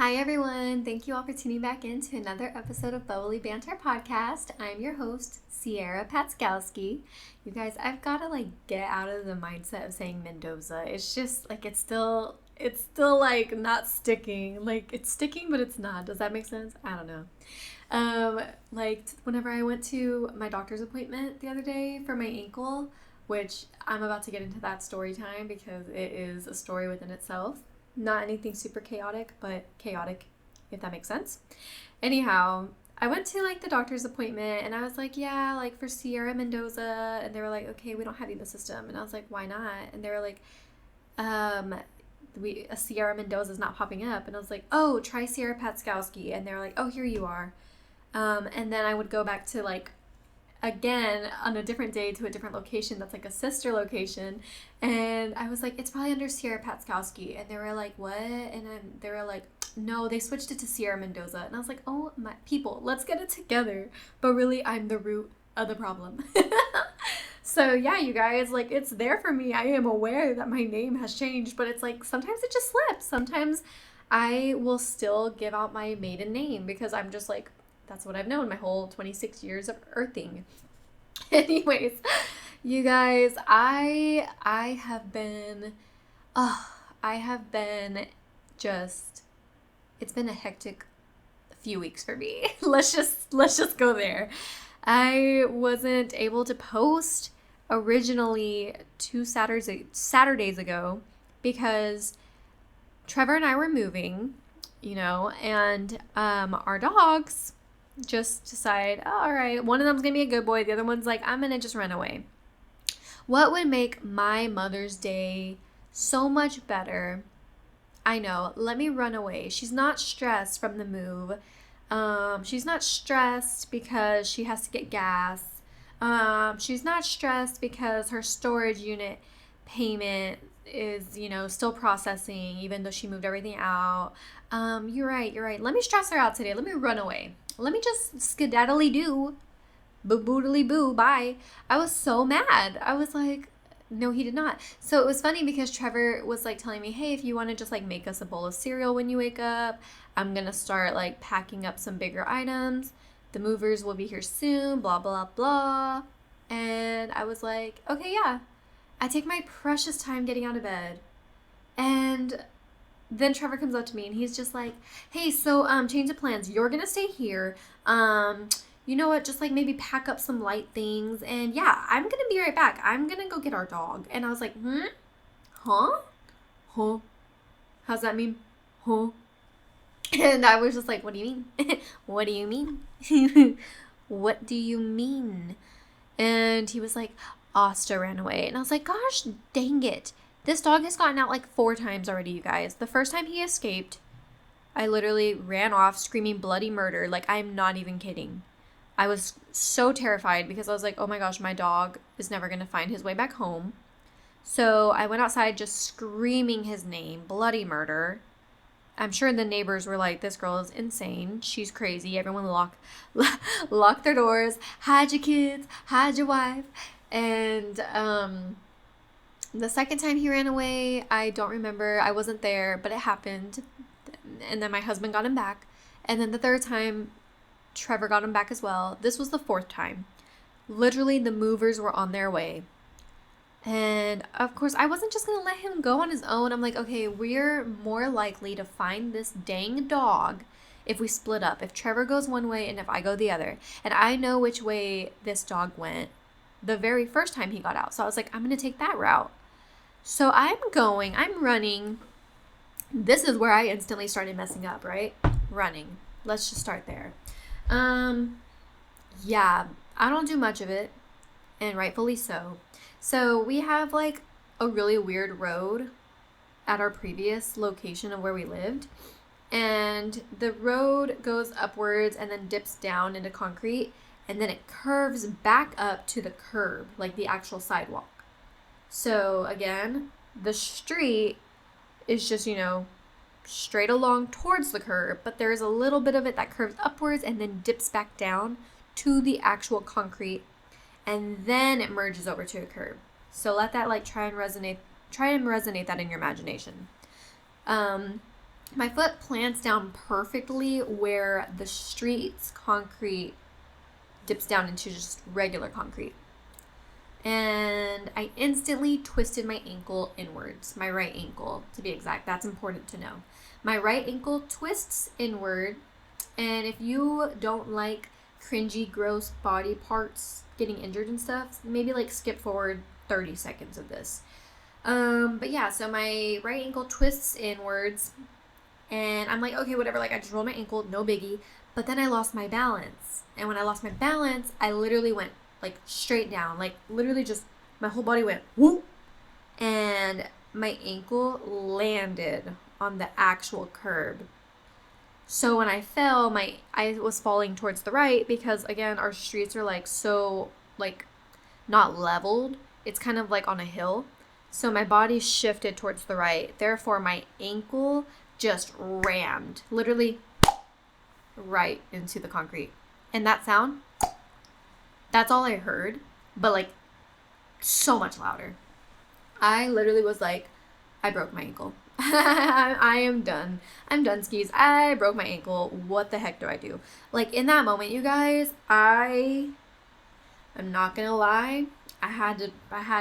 Hi everyone, thank you all for tuning back in to another episode of Bubbly Banter podcast. I'm your host, Sierra Patskowski. You guys, I've got to get out of the mindset of saying Mendoza. It's just it's still not sticking. It's sticking, but it's not. Does that make sense? I don't know. Whenever I went to my doctor's appointment the other day for my ankle, which I'm about to get into that story time because it is a story within itself. Not anything super chaotic, but chaotic, if that makes sense. Anyhow, I went to the doctor's appointment and I was like, yeah, for Sierra Mendoza. And they were like, okay, we don't have you in the system. And I was like, why not? And they were like, a Sierra Mendoza is not popping up. And I was like, oh, try Sierra Patskowski. And they were like, oh, here you are. And then I would go back to again on a different day to a different location that's a sister location, and I was like, it's probably under Sierra Patskowski, and they were like, what? And then they were like, no, they switched it to Sierra Mendoza. And I was like, oh my people, let's get it together. But really, I'm the root of the problem. So yeah, you guys, it's there for me. I am aware that my name has changed, but it's sometimes it just slips. Sometimes I will still give out my maiden name because I'm just that's what I've known my whole 26 years of earthing. Anyways, you guys, I have been just, it's been a hectic few weeks for me. Let's just go there. I wasn't able to post originally 2 Saturdays ago because Trevor and I were moving, and our dogs just decide, oh, all right, one of them's gonna be a good boy, the other one's I'm gonna just run away. What would make my Mother's Day so much better? I know, let me run away. She's not stressed from the move. She's not stressed because she has to get gas. She's not stressed because her storage unit payment is, still processing even though she moved everything out. You're right. Let me stress her out today. Let me run away. Let me just skedaddly do. Boo-boodly boo, bye. I was so mad. I was like, no, he did not. So it was funny because Trevor was telling me, hey, if you want to just make us a bowl of cereal when you wake up, I'm going to start packing up some bigger items. The movers will be here soon, blah, blah, blah. And I was like, okay, yeah. I take my precious time getting out of bed. And then Trevor comes up to me and he's just like, hey, so change of plans. You're going to stay here. You know what? Just maybe pack up some light things. And yeah, I'm going to be right back. I'm going to go get our dog. And I was like, huh? Huh? How's that mean? Huh? And I was just like, what do you mean? What do you mean? What do you mean? And he was like, Asta ran away. And I was like, gosh, dang it. This dog has gotten out 4 times already, you guys. The first time he escaped, I literally ran off screaming bloody murder. I'm not even kidding. I was so terrified because I was like, oh my gosh, my dog is never going to find his way back home. So I went outside just screaming his name, bloody murder. I'm sure the neighbors were like, this girl is insane. She's crazy. Everyone lock their doors. Hide your kids. Hide your wife. And the second time he ran away, I don't remember. I wasn't there, but it happened. And then my husband got him back. And then the third time, Trevor got him back as well. This was the 4th time. Literally, the movers were on their way. And of course, I wasn't just going to let him go on his own. I'm like, okay, we're more likely to find this dang dog if we split up. If Trevor goes one way and if I go the other. And I know which way this dog went the very first time he got out. So I was like, I'm going to take that route. So I'm running. This is where I instantly started messing up, right? Running. Let's just start there. Yeah, I don't do much of it, and rightfully so. So we have a really weird road at our previous location of where we lived, and the road goes upwards and then dips down into concrete, and then it curves back up to the curb, the actual sidewalk. So again, the street is just, straight along towards the curb, but there's a little bit of it that curves upwards and then dips back down to the actual concrete, and then it merges over to a curb. So let that try and resonate that in your imagination. My foot plants down perfectly where the street's concrete dips down into just regular concrete. And I instantly twisted my ankle inwards, my right ankle to be exact. That's important to know. My right ankle twists inward, and if you don't like cringy, gross body parts getting injured and stuff, maybe like skip forward 30 seconds of this. But yeah, so my right ankle twists inwards, and I'm like, okay, whatever, like I just rolled my ankle, no biggie. But then I lost my balance. And when I lost my balance, I literally went like straight down, like literally just my whole body went whoop, and my ankle landed on the actual curb. So when I fell, I was falling towards the right because again, our streets are like so like not leveled. It's kind of like on a hill. So my body shifted towards the right. Therefore, my ankle just rammed literally right into the concrete. And that sound, that's all I heard, but like so much louder. I literally was like, I broke my ankle. I am done. I'm done skis. I broke my ankle. What the heck do I do? Like in that moment, you guys, I'm not gonna lie. I had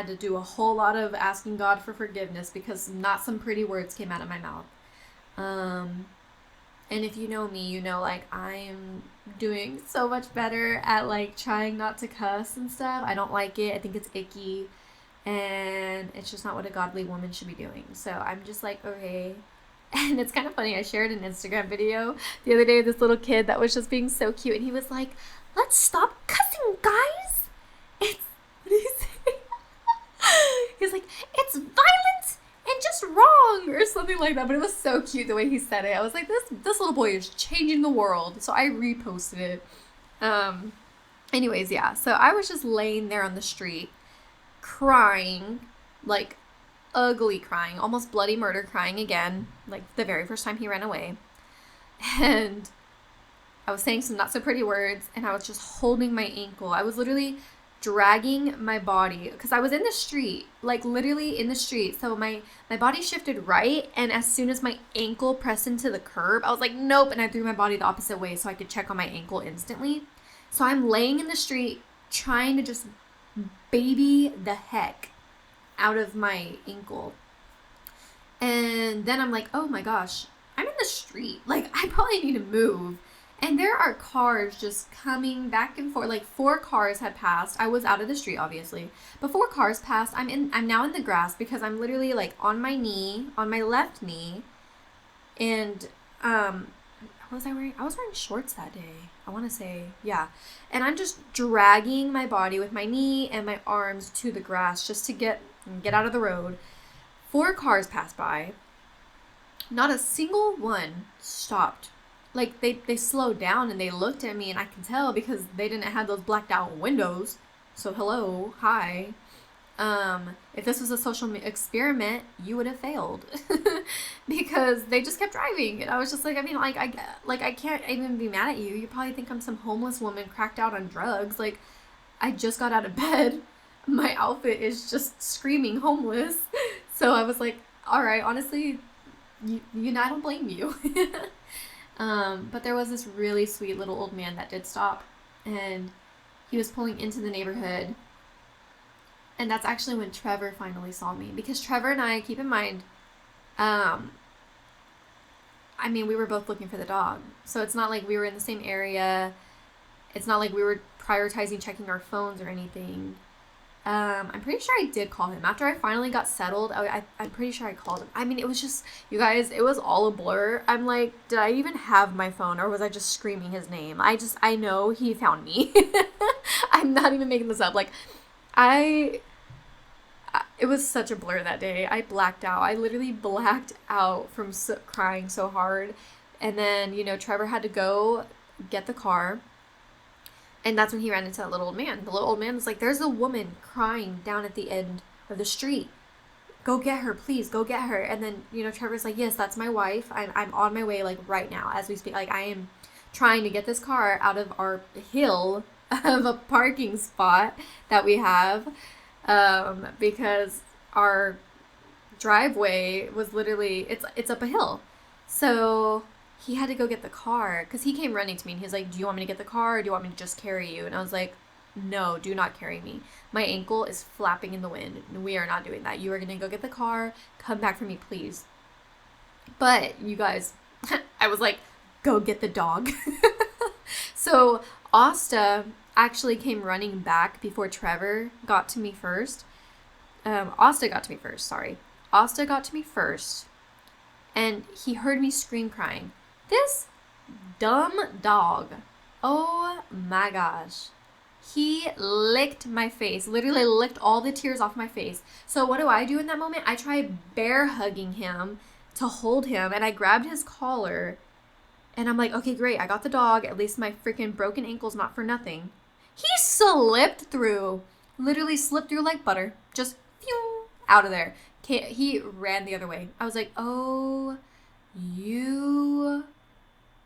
to do a whole lot of asking God for forgiveness because not some pretty words came out of my mouth. And if you know me, you know, like, I'm doing so much better at, like, trying not to cuss and stuff. I don't like it. I think it's icky. And it's just not what a godly woman should be doing. So I'm just like, okay. And it's kind of funny. I shared an Instagram video the other day of this little kid that was just being so cute. And he was like, let's stop cussing, guys. What did he say? He's like, it's violent and just wrong or something like that. But it was so cute the way he said it. I was like, this little boy is changing the world. So I reposted it. Anyways, yeah. So I was just laying there on the street crying, like ugly crying, almost bloody murder crying again, like the very first time he ran away. And I was saying some not so pretty words, and I was just holding my ankle. I was literally dragging my body because I was in the street, like literally in the street. So my body shifted right, and as soon as my ankle pressed into the curb, I was like, nope, and I threw my body the opposite way so I could check on my ankle instantly. So I'm laying in the street trying to just baby the heck out of my ankle. And then I'm like, oh my gosh, I'm in the street. Like, I probably need to move. And there are cars just coming back and forth. Like 4 cars had passed. I was out of the street, obviously. But 4 cars passed. I'm now in the grass because I'm literally like on my knee, on my left knee. And what was I wearing? I was wearing shorts that day. I want to say, yeah. And I'm just dragging my body with my knee and my arms to the grass just to get out of the road. 4 cars passed by. Not a single one stopped. Like, they slowed down and they looked at me, and I can tell because they didn't have those blacked out windows. So, hello, hi. If this was a social experiment, you would have failed because they just kept driving. And I was just like, I mean, I can't even be mad at you. You probably think I'm some homeless woman cracked out on drugs. Like, I just got out of bed. My outfit is just screaming homeless. So I was like, all right, honestly, you know, I don't blame you. But there was this really sweet little old man that did stop, and he was pulling into the neighborhood. And that's actually when Trevor finally saw me, because Trevor and I, keep in mind, I mean, we were both looking for the dog. So it's not like we were in the same area. It's not like we were prioritizing checking our phones or anything. I'm pretty sure I did call him. After I finally got settled, I'm pretty sure I called him. I mean, it was just, you guys, it was all a blur. I'm like, did I even have my phone, or was I just screaming his name? I know he found me. I'm not even making this up. Like, it was such a blur that day. I blacked out. I literally blacked out from crying so hard. And then, you know, Trevor had to go get the car. And that's when he ran into that little old man. The little old man was like, there's a woman crying down at the end of the street. Go get her, please. Go get her. And then, you know, Trevor's like, yes, that's my wife. I'm on my way, like, right now as we speak. Like, I am trying to get this car out of our hill of a parking spot that we have. Because our driveway was literally, it's up a hill. So he had to go get the car because he came running to me and he's like, do you want me to get the car or do you want me to just carry you? And I was like, no, do not carry me. My ankle is flapping in the wind. We are not doing that. You are going to go get the car. Come back for me, please. But you guys, I was like, go get the dog. So Asta actually came running back before Trevor got to me first. Asta got to me first, sorry. Asta got to me first. And he heard me scream crying. This dumb dog. Oh my gosh. He licked my face. Literally licked all the tears off my face. So what do I do in that moment? I try bear hugging him to hold him. And I grabbed his collar. And I'm like, okay, great. I got the dog. At least my freaking broken ankle's not for nothing. He slipped through. Literally slipped through like butter. Just phew, out of there. He ran the other way. I was like, oh, you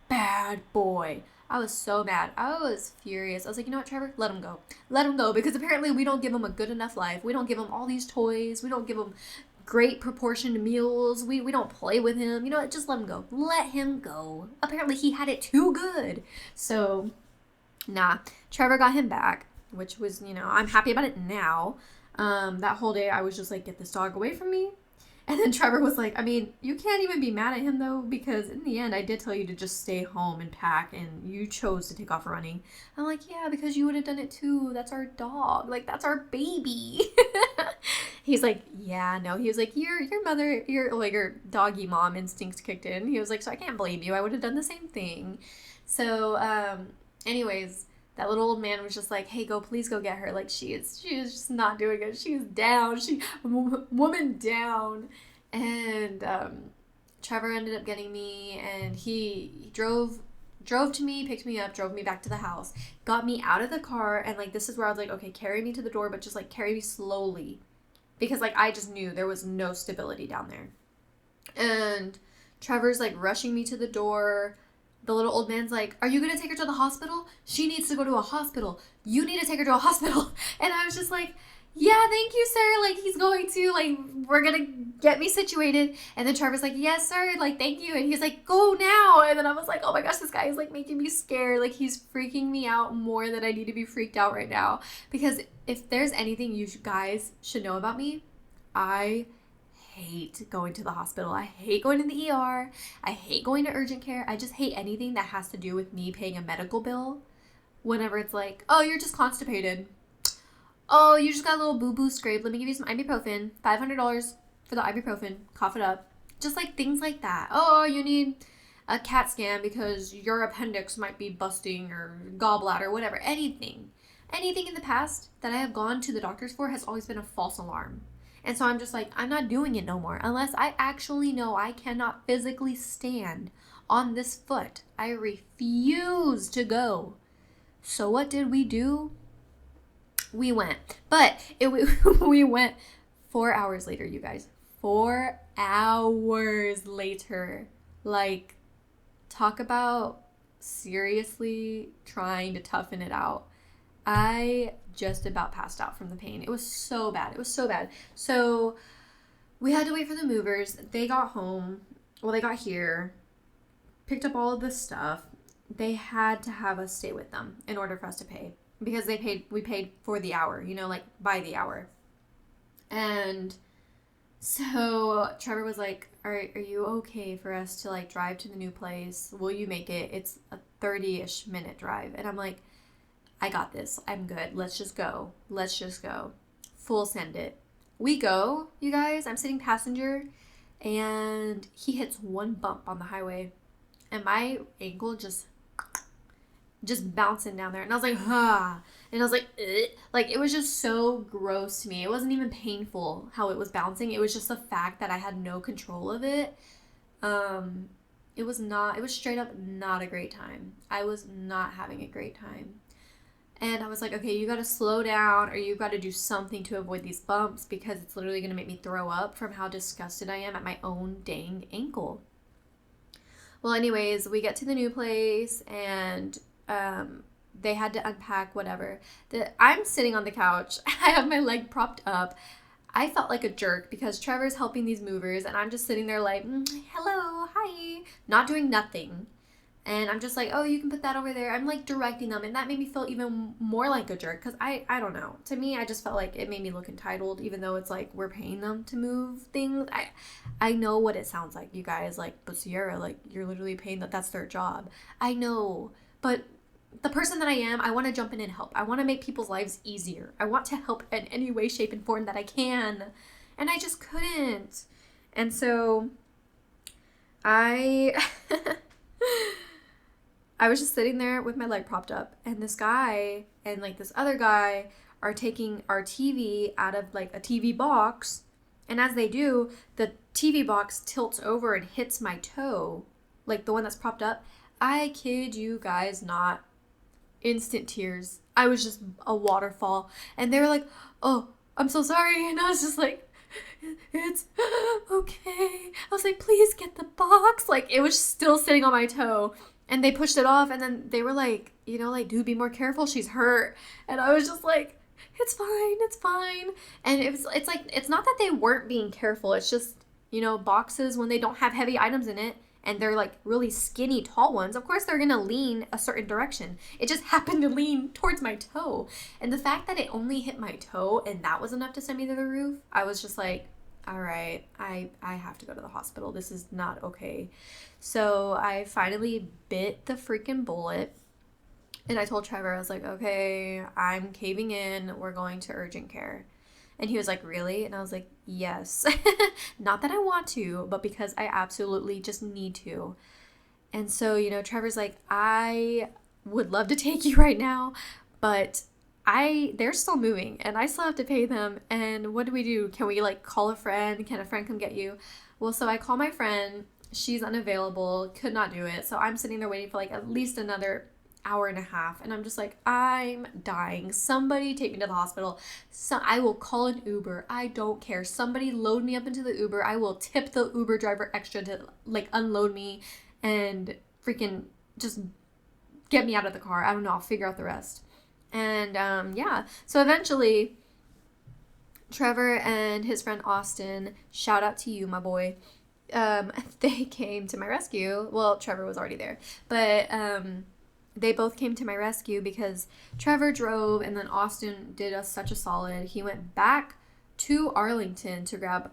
bad boy. I was so mad. I was furious. I was like, you know what, Trevor? Let him go. Let him go. Because apparently we don't give him a good enough life. We don't give him all these toys. We don't give him great proportioned meals. We don't play with him. You know what? Just let him go. Let him go. Apparently he had it too good. So, nah. Trevor got him back, which was, I'm happy about it now. That whole day I was just like, get this dog away from me. And then Trevor was like, I mean, you can't even be mad at him though, because in the end I did tell you to just stay home and pack and you chose to take off running. I'm like, yeah, because you would have done it too. That's our dog. Like, that's our baby. He's like, yeah, no. He was like, your mother, your doggy mom instincts kicked in. He was like, so I can't blame you. I would have done the same thing. So, anyways, that little old man was just like, hey, please go get her. Like, she is just not doing it. She's down. Woman down. And Trevor ended up getting me, and he drove to me, picked me up, drove me back to the house, got me out of the car, and, like, this is where I was like, okay, carry me to the door, but just, like, carry me slowly. Because, like, I just knew there was no stability down there. And Trevor's, like, rushing me to the door. The little old man's like, are you going to take her to the hospital? She needs to go to a hospital. You need to take her to a hospital. And I was just like, yeah, thank you, sir. Like, he's going to, like, we're going to get me situated. And then Trevor's like, yes, sir. Like, thank you. And he's like, go now. And then I was like, oh my gosh, this guy is, like, making me scared. Like, he's freaking me out more than I need to be freaked out right now. Because if there's anything you guys should know about me, I hate going to the hospital. I hate going to the ER. I hate going to urgent care. I just hate anything that has to do with me paying a medical bill. Whenever it's like, oh, you're just constipated. Oh, you just got a little boo-boo scrape. Let me give you some ibuprofen. $500 for the ibuprofen. Cough it up. Just like things like that. Oh, you need a CAT scan because your appendix might be busting or gallbladder, whatever. Anything in the past that I have gone to the doctors for has always been a false alarm. And so I'm just like, I'm not doing it no more unless I actually know I cannot physically stand on this foot. I refuse to go. So what did we do? We went. But we went 4 hours later, you guys. 4 hours later. Like, talk about seriously trying to toughen it out. I just about passed out from the pain. It was so bad. So we had to wait for the movers. They got home. Well, they got here, picked up all of this stuff. They had to have us stay with them in order for us to pay. Because we paid for the hour, like by the hour. And so Trevor was like, are you okay for us to like drive to the new place? Will you make it? It's a 30-ish minute drive. And I'm like, I got this. I'm good. Let's just go. Full send it. We go, you guys. I'm sitting passenger, and he hits one bump on the highway, and my ankle just bouncing down there. And I was like, ah. And I was like, ugh. Like, it was just so gross to me. It wasn't even painful how it was bouncing. It was just the fact that I had no control of it. It was straight up not a great time. I was not having a great time. And I was like, okay, you got to slow down, or you got to do something to avoid these bumps, because it's literally going to make me throw up from how disgusted I am at my own dang ankle. Well, anyways, we get to the new place, and they had to unpack whatever. I'm sitting on the couch. I have my leg propped up. I felt like a jerk because Trevor's helping these movers, and I'm just sitting there like, hello, hi. money, not doing nothing. And I'm just like, oh, you can put that over there. I'm like directing them. And that made me feel even more like a jerk. Because I don't know. To me, I just felt like it made me look entitled. Even though it's like we're paying them to move things. I know what it sounds like, you guys. Like, but Sierra, like, you're literally paying them. That's their job. I know. But the person that I am, I want to jump in and help. I want to make people's lives easier. I want to help in any way, shape, and form that I can. And I just couldn't. And so I was just sitting there with my leg propped up, and this guy and like this other guy are taking our TV out of like a TV box, and as they do, the TV box tilts over and hits my toe, like the one that's propped up. I kid you guys not, instant tears. I was just a waterfall, and they were like, oh, I'm so sorry, and I was just like, it's okay. I was like, please get the box. Like, it was still sitting on my toe. And they pushed it off, and then they were like, you know, like, dude, be more careful, she's hurt. And I was just like, it's fine. And it's like, it's not that they weren't being careful. It's just, you know, boxes, when they don't have heavy items in it, and they're like really skinny, tall ones, of course they're gonna lean a certain direction. It just happened to lean towards my toe. And the fact that it only hit my toe, and that was enough to send me to the roof, I was just like, all right, I have to go to the hospital. This is not okay. So I finally bit the freaking bullet, and I told Trevor, I was like, okay, I'm caving in. We're going to urgent care. And he was like, really? And I was like, yes. Not that I want to, but because I absolutely just need to. And so, you know, Trevor's like, I would love to take you right now, but they're still moving, and I still have to pay them. And what do we do? Can we like call a friend? Can a friend come get you? Well, so I call my friend. She's unavailable, could not do it. So I'm sitting there waiting for like at least another hour and a half. And I'm just like, I'm dying. Somebody take me to the hospital. So I will call an Uber. I don't care. Somebody load me up into the Uber. I will tip the Uber driver extra to like unload me and freaking just get me out of the car. I don't know. I'll figure out the rest. And yeah, so eventually Trevor and his friend Austin, shout out to you, my boy, they came to my rescue. Well, Trevor was already there, but they both came to my rescue because Trevor drove, and then Austin did us such a solid. He went back to Arlington to grab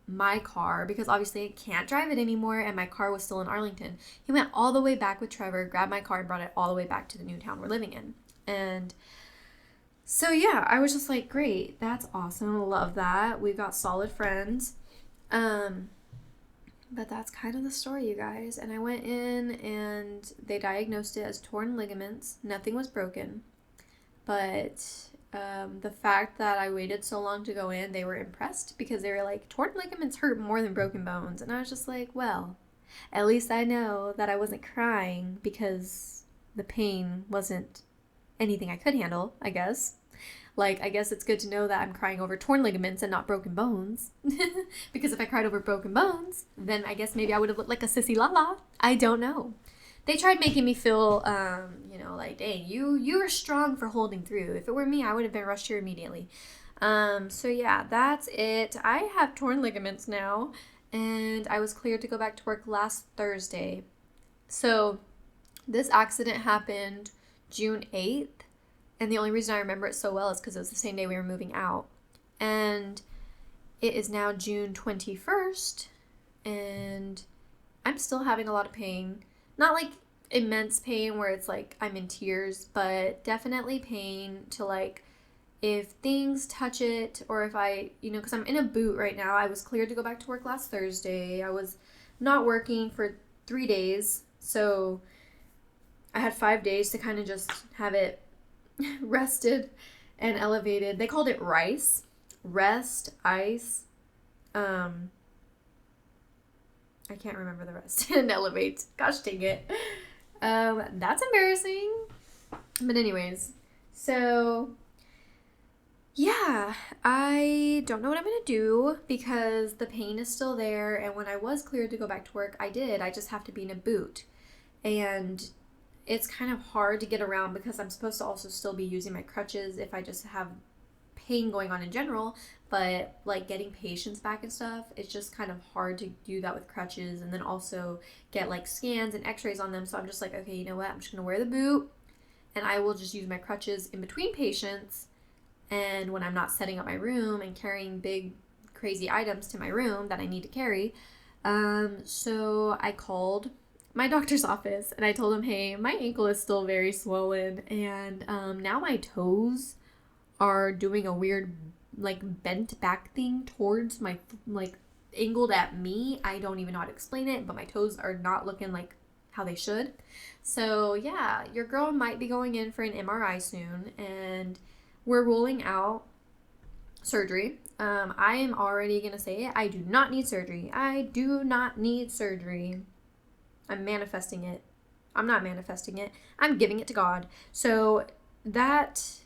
my car because obviously I can't drive it anymore, and my car was still in Arlington. He went all the way back with Trevor, grabbed my car, and brought it all the way back to the new town we're living in. And so yeah, I was just like, great, that's awesome, love that. We've got solid friends. But that's kind of the story, you guys. And I went in, and they diagnosed it as torn ligaments. Nothing was broken, but the fact that I waited so long to go in, they were impressed because they were like, torn ligaments hurt more than broken bones. And I was just like, well, at least I know that I wasn't crying because the pain wasn't anything I could handle, I guess. Like, I guess it's good to know that I'm crying over torn ligaments and not broken bones. Because if I cried over broken bones, then I guess maybe I would have looked like a sissy la-la. I don't know. They tried making me feel, you know, like, dang, you were strong for holding through. If it were me, I would have been rushed here immediately. So yeah, that's it. I have torn ligaments now, and I was cleared to go back to work last Thursday. So this accident happened June 8th. And the only reason I remember it so well is because it was the same day we were moving out. And it is now June 21st, and I'm still having a lot of pain. Not like immense pain where it's like I'm in tears, but definitely pain to like if things touch it, or if I, you know, because I'm in a boot right now. I was cleared to go back to work last Thursday. I was not working for 3 days, so I had 5 days to kind of just have it rested and elevated. They called it RICE. Rest, ice. I can't remember the rest. And elevate. Gosh dang it. That's embarrassing. But anyways, so yeah, I don't know what I'm gonna do because the pain is still there. And when I was cleared to go back to work, I did. I just have to be in a boot. And it's kind of hard to get around because I'm supposed to also still be using my crutches if I just have pain going on in general, but like getting patience back and stuff, it's just kind of hard to do that with crutches, and then also get like scans and x-rays on them. So I'm just like, okay, you know what, I'm just gonna wear the boot and I will just use my crutches in between patients, and when I'm not setting up my room and carrying big crazy items to my room that I need to carry. So I called my doctor's office and I told him, hey, my ankle is still very swollen, and now my toes are doing a weird like bent back thing towards my, like angled at me. I don't even know how to explain it, but my toes are not looking like how they should. So yeah, your girl might be going in for an MRI soon, and we're ruling out surgery. I am already gonna say it. I do not need surgery. I do not need surgery. I'm manifesting it. I'm not manifesting it. I'm giving it to God. So that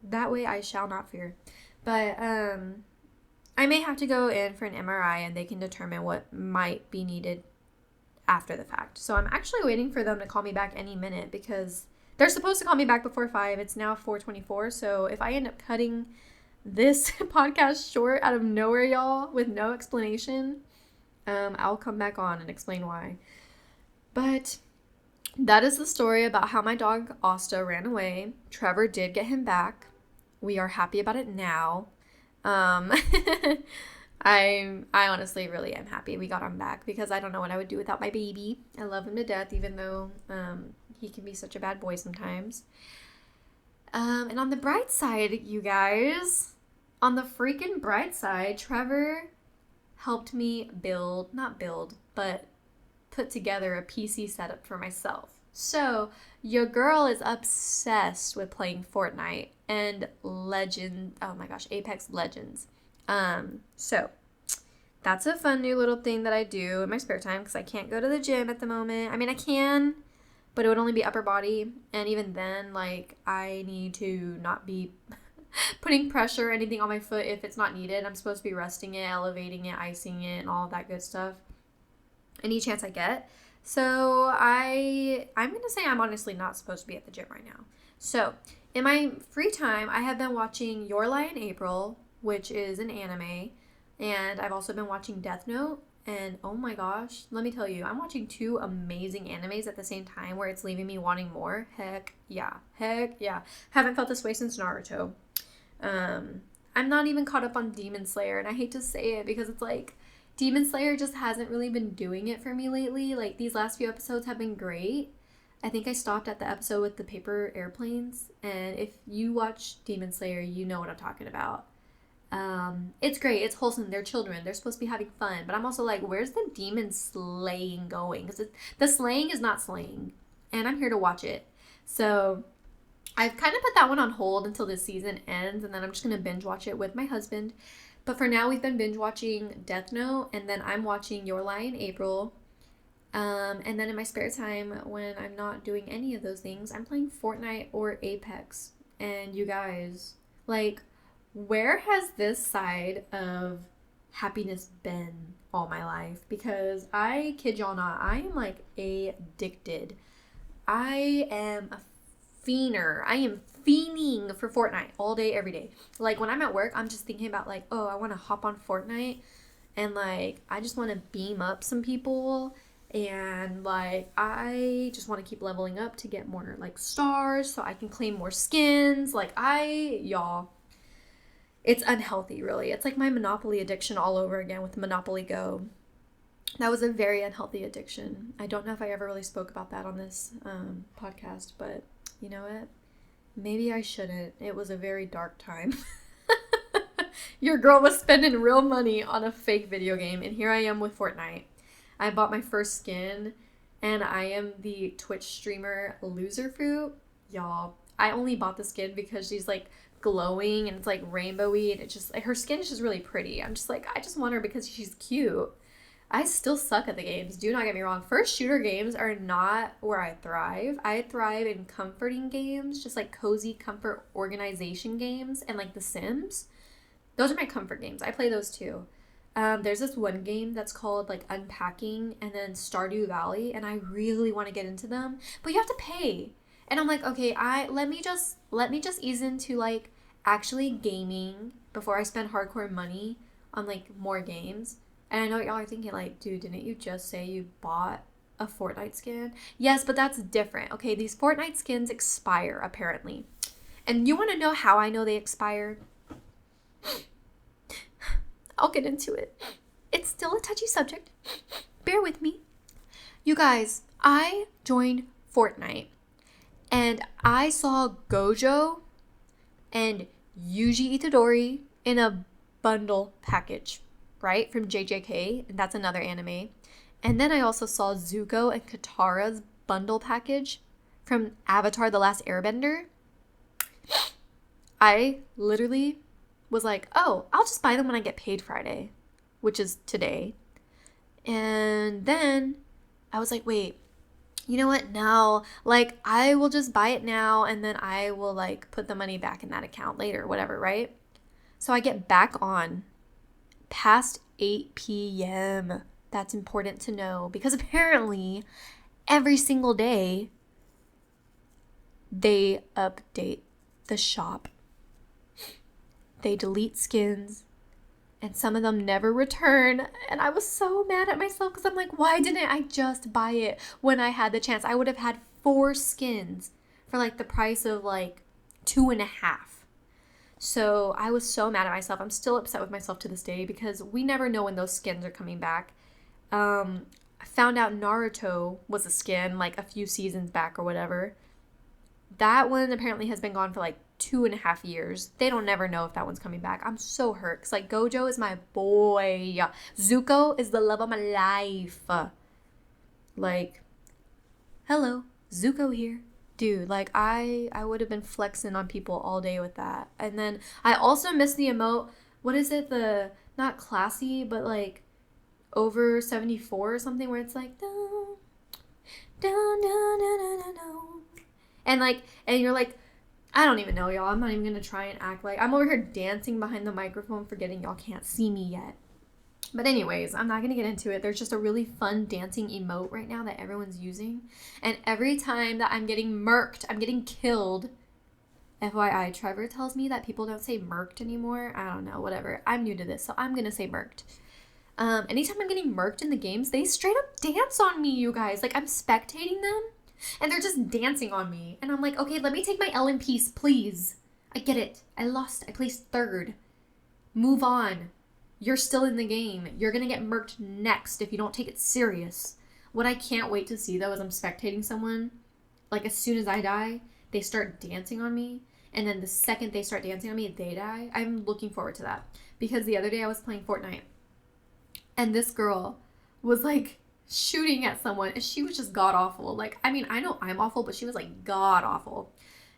way I shall not fear. But I may have to go in for an MRI and they can determine what might be needed after the fact. So I'm actually waiting for them to call me back any minute, because they're supposed to call me back before 5. It's now 4:24. So if I end up cutting this podcast short out of nowhere, y'all, with no explanation, I'll come back on and explain why. But that is the story about how my dog Asta ran away. Trevor did get him back. We are happy about it now. I honestly really am happy we got him back, because I don't know what I would do without my baby. I love him to death, even though he can be such a bad boy sometimes. And on the bright side, you guys, on the freaking bright side, Trevor helped me but put together a PC setup for myself. So your girl is obsessed with playing Fortnite and Apex Legends. So that's a fun new little thing that I do in my spare time, because I can't go to the gym at the moment. I mean, I can, but it would only be upper body, and even then, like, I need to not be putting pressure or anything on my foot if it's not needed. I'm supposed to be resting it, elevating it, icing it, and all of that good stuff any chance I get. So I'm going to say I'm honestly not supposed to be at the gym right now. So in my free time, I have been watching Your Lie in April, which is an anime, and I've also been watching Death Note. And oh my gosh, let me tell you, I'm watching 2 amazing animes at the same time where it's leaving me wanting more. Heck yeah. Haven't felt this way since Naruto. I'm not even caught up on Demon Slayer, and I hate to say it because it's like Demon Slayer just hasn't really been doing it for me lately. Like, these last few episodes have been great. I think I stopped at the episode with the paper airplanes, and if you watch Demon Slayer, you know what I'm talking about. It's great. It's wholesome. They're children. They're supposed to be having fun. But I'm also like, where's the demon slaying going? Because the slaying is not slaying. And I'm here to watch it. So I've kind of put that one on hold until this season ends. And then I'm just going to binge watch it with my husband. But for now, we've been binge watching Death Note. And then I'm watching Your Lie in April. And then in my spare time, when I'm not doing any of those things, I'm playing Fortnite or Apex. And you guys, like, where has this side of happiness been all my life? Because I kid y'all not, I am like addicted. I am a fiender. I am fiending for Fortnite all day, every day. Like, when I'm at work, I'm just thinking about like, oh, I want to hop on Fortnite and like, I just want to beam up some people. And like, I just want to keep leveling up to get more like stars so I can claim more skins. Like, y'all, it's unhealthy, really. It's like my Monopoly addiction all over again with Monopoly Go. That was a very unhealthy addiction. I don't know if I ever really spoke about that on this podcast, but you know what? Maybe I shouldn't. It was a very dark time. Your girl was spending real money on a fake video game, and here I am with Fortnite. I bought my first skin, and I am the Twitch streamer Loser Fruit. Y'all, I only bought the skin because she's like glowing and it's like rainbowy, and it's just like, her skin is just really pretty. I'm just like, I just want her because she's cute. I still suck at the games, do not get me wrong. First shooter games are not where I thrive. I thrive in comforting games, just like cozy comfort organization games, and like The Sims. Those are my comfort games. I play those too. There's this one game that's called like Unpacking and then Stardew Valley, and I really want to get into them, but you have to pay. And I'm like, okay, let me just ease into like actually gaming before I spend hardcore money on like more games. And I know y'all are thinking like, dude, didn't you just say you bought a Fortnite skin? Yes, but that's different. Okay, these Fortnite skins expire apparently. And you want to know how I know they expired? I'll get into it. It's still a touchy subject. Bear with me. You guys, I joined Fortnite and I saw Gojo and Yuji Itadori in a bundle package, right? From JJK, and that's another anime. And then I also saw Zuko and Katara's bundle package from Avatar: The Last Airbender. I literally was like, oh, I'll just buy them when I get paid Friday, which is today. And then I was like, wait, you know what? No, like I will just buy it now and then I will like put the money back in that account later, whatever, right? So I get back on past 8 p.m. That's important to know because apparently every single day they update the shop. They delete skins and some of them never return. And I was so mad at myself because I'm like, why didn't I just buy it when I had the chance? I would have had 4 skins for like the price of like 2.5. So I was so mad at myself. I'm still upset with myself to this day because we never know when those skins are coming back. I found out Naruto was a skin like a few seasons back or whatever. That one apparently has been gone for like 2.5 years. They don't never know if that one's coming back. I'm so hurt because like Gojo is my boy. Zuko is the love of my life. Like, hello, Zuko here. Dude, like I would have been flexing on people all day with that. And then I also miss the emote. What is it? The, not classy, but like over 74 or something where it's like, no, no, no, no, no, no, no. And like, and you're like, I don't even know, y'all. I'm not even going to try and act like I'm over here dancing behind the microphone, forgetting y'all can't see me yet. But anyways, I'm not going to get into it. There's just a really fun dancing emote right now that everyone's using. And every time that I'm getting murked, I'm getting killed. FYI, Trevor tells me that people don't say murked anymore. I don't know, whatever. I'm new to this, so I'm going to say murked. Anytime I'm getting murked in the games, they straight up dance on me, you guys. Like, I'm spectating them, and they're just dancing on me. And I'm like, okay, let me take my L in peace, please. I get it. I lost. I placed 3rd. Move on. You're still in the game. You're going to get murked next if you don't take it serious. What I can't wait to see, though, is I'm spectating someone. Like, as soon as I die, they start dancing on me. And then the second they start dancing on me, they die. I'm looking forward to that. Because the other day I was playing Fortnite. And this girl was, like, shooting at someone. And she was just god-awful. Like, I mean, I know I'm awful, but she was, like, god-awful.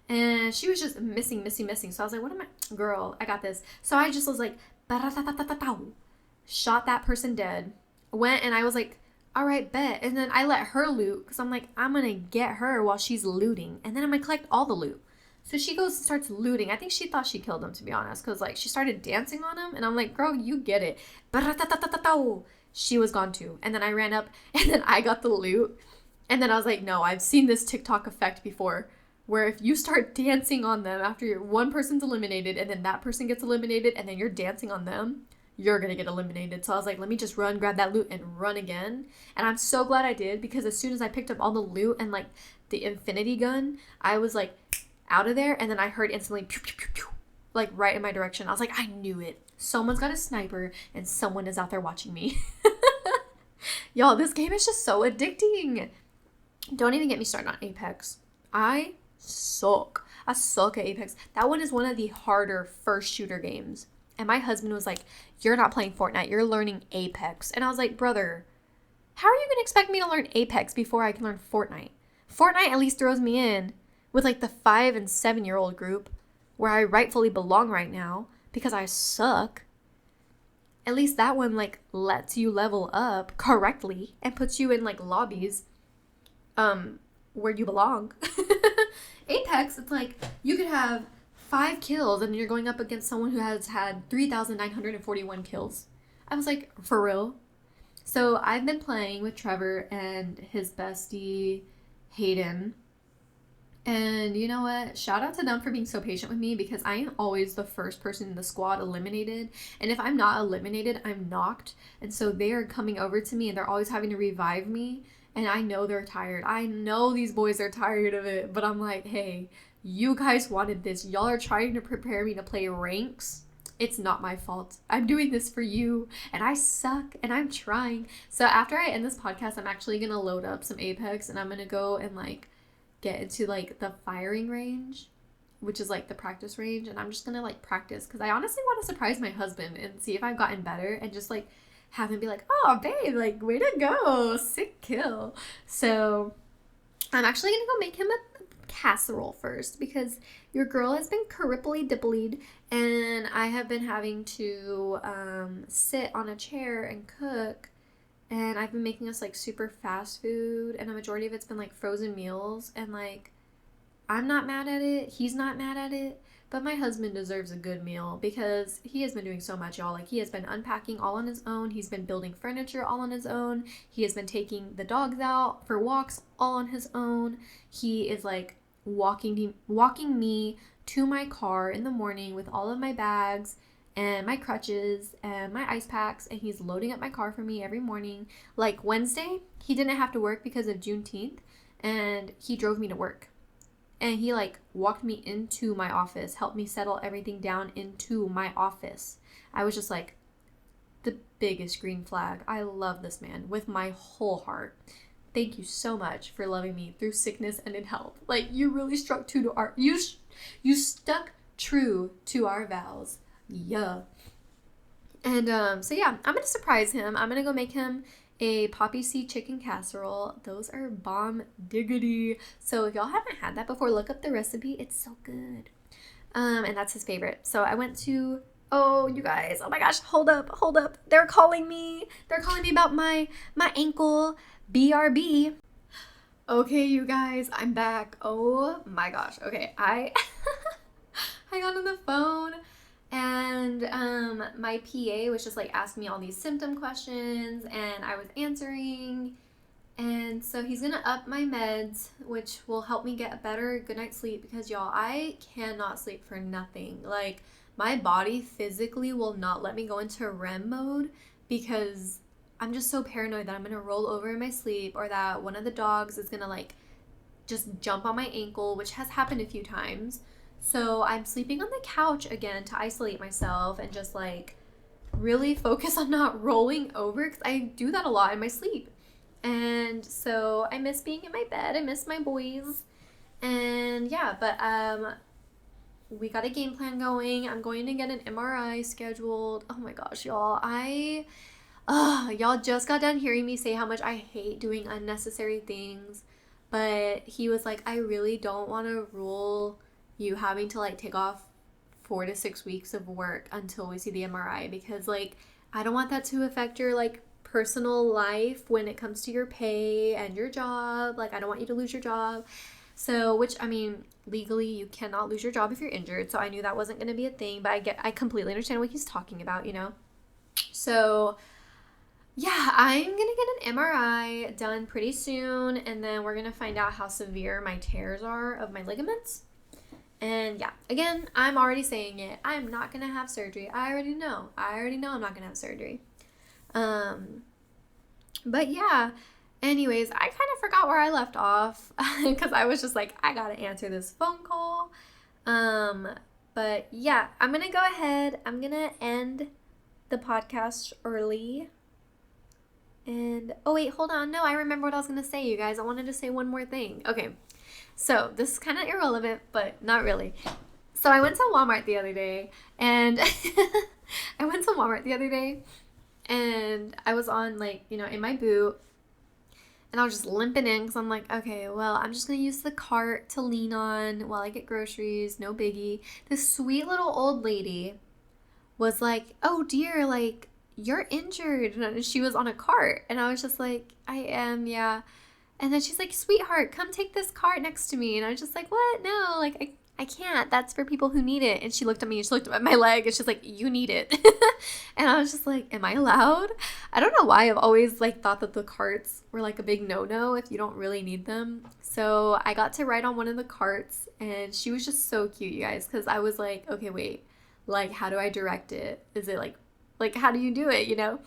And she was just missing. So I was like, what am I? Girl, I got this. So I just was like, shot that person dead. Went and I was like, all right, bet. And then I let her loot because I'm like, I'm going to get her while she's looting. And then I'm going to collect all the loot. So she goes and starts looting. I think she thought she killed him, to be honest, because like she started dancing on him. And I'm like, girl, you get it. She was gone too. And then I ran up and then I got the loot. And then I was like, no, I've seen this TikTok effect before, where if you start dancing on them after one person's eliminated and then that person gets eliminated and then you're dancing on them, you're going to get eliminated. So I was like, let me just run, grab that loot and run again. And I'm so glad I did, because as soon as I picked up all the loot and like the infinity gun, I was like out of there. And then I heard instantly pew, pew, pew, pew, like right in my direction. I was like, I knew it. Someone's got a sniper and someone is out there watching me. Y'all, this game is just so addicting. Don't even get me started on Apex. I suck at Apex. That one is one of the harder first shooter games. And my husband was like, you're not playing Fortnite, you're learning Apex. And I was like, brother, how are you going to expect me to learn Apex before I can learn Fortnite? Fortnite at least throws me in with like the 5 and 7-year-old group where I rightfully belong right now because I suck. At least that one like lets you level up correctly and puts you in like lobbies where you belong. Apex, it's like you could have 5 kills and you're going up against someone who has had 3,941 kills. I was like, for real? So I've been playing with Trevor and his bestie Hayden. And you know what? Shout out to them for being so patient with me, because I am always the first person in the squad eliminated. And if I'm not eliminated, I'm knocked. And so they are coming over to me and they're always having to revive me. And I know they're tired. I know these boys are tired of it. But I'm like, hey, you guys wanted this. Y'all are trying to prepare me to play ranks. It's not my fault. I'm doing this for you. And I suck. And I'm trying. So after I end this podcast, I'm actually going to load up some Apex. And I'm going to go and like get into like the firing range, which is like the practice range, and I'm just gonna like practice, because I honestly want to surprise my husband and see if I've gotten better, and just like have him be like, oh babe, like way to go, sick kill. So I'm actually gonna go make him a casserole first, because your girl has been cripply dipplied, and I have been having to sit on a chair and cook. And I've been making us like super fast food, and a majority of it's been like frozen meals, and like I'm not mad at it, he's not mad at it, but my husband deserves a good meal, because he has been doing so much, y'all. Like he has been unpacking all on his own, he's been building furniture all on his own, he has been taking the dogs out for walks all on his own, he is like walking me to my car in the morning with all of my bags and my crutches and my ice packs, and he's loading up my car for me every morning. Like Wednesday, he didn't have to work because of Juneteenth, and he drove me to work. And he like walked me into my office, helped me settle everything down into my office. I was just like, the biggest green flag. I love this man with my whole heart. Thank you so much for loving me through sickness and in health. Like you really stuck true to our you stuck true to our vows. Yeah. And so yeah, I'm gonna surprise him. I'm gonna go make him a poppy seed chicken casserole. Those are bomb diggity. So if y'all haven't had that before, look up the recipe. It's so good. And that's his favorite. So I went to, oh you guys, oh my gosh, hold up. They're calling me about my ankle. BRB. Okay, you guys, I'm back. Oh my gosh. Okay, I got on the phone, and my PA was just like asking me all these symptom questions, and I was answering. And so he's gonna up my meds, which will help me get a better good night's sleep, because y'all, I cannot sleep for nothing. Like my body physically will not let me go into REM mode, because I'm just so paranoid that I'm gonna roll over in my sleep, or that one of the dogs is gonna like just jump on my ankle, which has happened a few times. So I'm sleeping on the couch again to isolate myself and just like really focus on not rolling over, because I do that a lot in my sleep. And so I miss being in my bed. I miss my boys. And yeah, but we got a game plan going. I'm going to get an MRI scheduled. Oh my gosh, y'all. Y'all just got done hearing me say how much I hate doing unnecessary things. But he was like, I really don't want to rule you having to like take off 4 to 6 weeks of work until we see the MRI, because like I don't want that to affect your like personal life when it comes to your pay and your job. Like I don't want you to lose your job. So, which I mean, legally you cannot lose your job if you're injured, so I knew that wasn't going to be a thing, but I completely understand what he's talking about, you know. So yeah, I'm gonna get an MRI done pretty soon, and then we're gonna find out how severe my tears are of my ligaments. And yeah, again, I'm already saying it. I'm not going to have surgery. I already know I'm not going to have surgery. But yeah, anyways, I kind of forgot where I left off, because I was just like, I got to answer this phone call. But yeah, I'm going to go ahead. I'm going to end the podcast early. And, oh wait, hold on. No, I remember what I was going to say, you guys. I wanted to say one more thing. Okay. So this is kind of irrelevant, but not really. So I went to Walmart the other day, and and I was on like, you know, in my boot, and I was just limping in, because I'm like, okay, well, I'm just going to use the cart to lean on while I get groceries. No biggie. This sweet little old lady was like, oh dear, like you're injured. And she was on a cart, and I was just like, I am, yeah. And then she's like, sweetheart, come take this cart next to me. And I was just like, what? No, like, I can't. That's for people who need it. And she looked at me and she looked at my leg and she's like, you need it. And I was just like, am I allowed? I don't know why I've always like thought that the carts were like a big no-no if you don't really need them. So I got to ride on one of the carts and she was just so cute, you guys, because I was like, okay, wait, like how do I direct it? Is it like how do you do it, you know?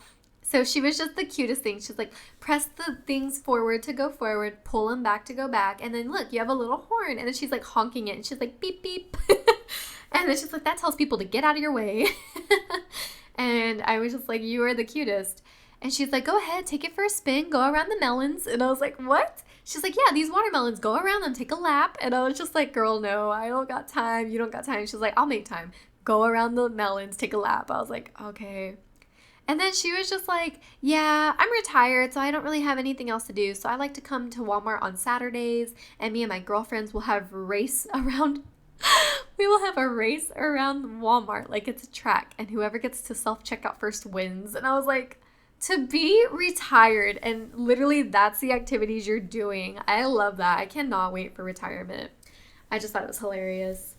So she was just the cutest thing. She's like, press the things forward to go forward, pull them back to go back, and then look, you have a little horn. And then she's like honking it, and she's like, beep, beep. And then she's like, that tells people to get out of your way. And I was just like, you are the cutest. And she's like, go ahead, take it for a spin, go around the melons. And I was like, what? She's like, yeah, these watermelons, go around them, take a lap. And I was just like, girl, no, I don't got time. You don't got time. She's like, I'll make time. Go around the melons, take a lap. I was like, okay. And then she was just like, yeah, I'm retired, so I don't really have anything else to do. So I like to come to Walmart on Saturdays, and me and my girlfriends will have a race around. We will have a race around Walmart like it's a track, and whoever gets to self-checkout first wins. And I was like, to be retired, and literally that's the activities you're doing. I love that. I cannot wait for retirement. I just thought it was hilarious.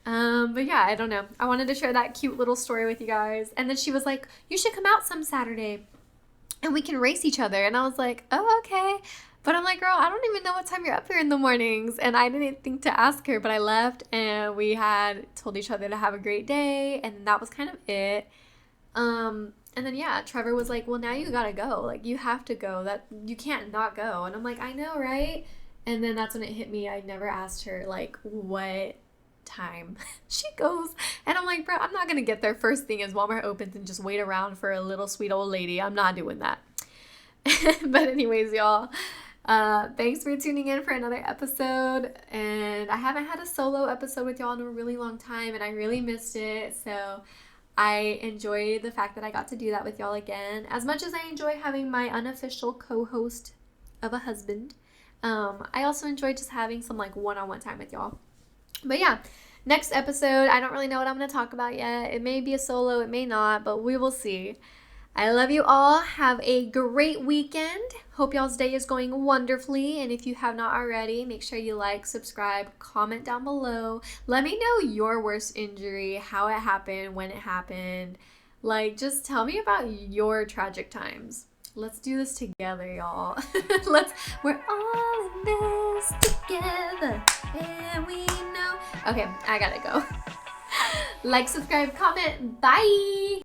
But yeah, I don't know. I wanted to share that cute little story with you guys. And then she was like, you should come out some Saturday and we can race each other. And I was like, oh, okay. But I'm like, girl, I don't even know what time you're up here in the mornings. And I didn't think to ask her, but I left and we had told each other to have a great day. And that was kind of it. And then, yeah, Trevor was like, well, now you gotta go. Like, you have to go. That you can't not go. And I'm like, I know, right? And then that's when it hit me. I never asked her, like, what time she goes. And I'm like, bro, I'm not gonna get there first thing as Walmart opens and just wait around for a little sweet old lady. I'm not doing that. But anyways, y'all, thanks for tuning in for another episode. And I haven't had a solo episode with y'all in a really long time, and I really missed it. So I enjoy the fact that I got to do that with y'all again, as much as I enjoy having my unofficial co-host of a husband. I also enjoy just having some like one-on-one time with y'all. But yeah, next episode, I don't really know what I'm going to talk about yet. It may be a solo, it may not, but we will see. I love you all. Have a great weekend. Hope y'all's day is going wonderfully. And if you have not already, make sure you like, subscribe, comment down below. Let me know your worst injury, how it happened, when it happened. Like, just tell me about your tragic times. Let's do this together, y'all. We're all in this together, and we know. Okay, I gotta go. Like, subscribe, comment. Bye.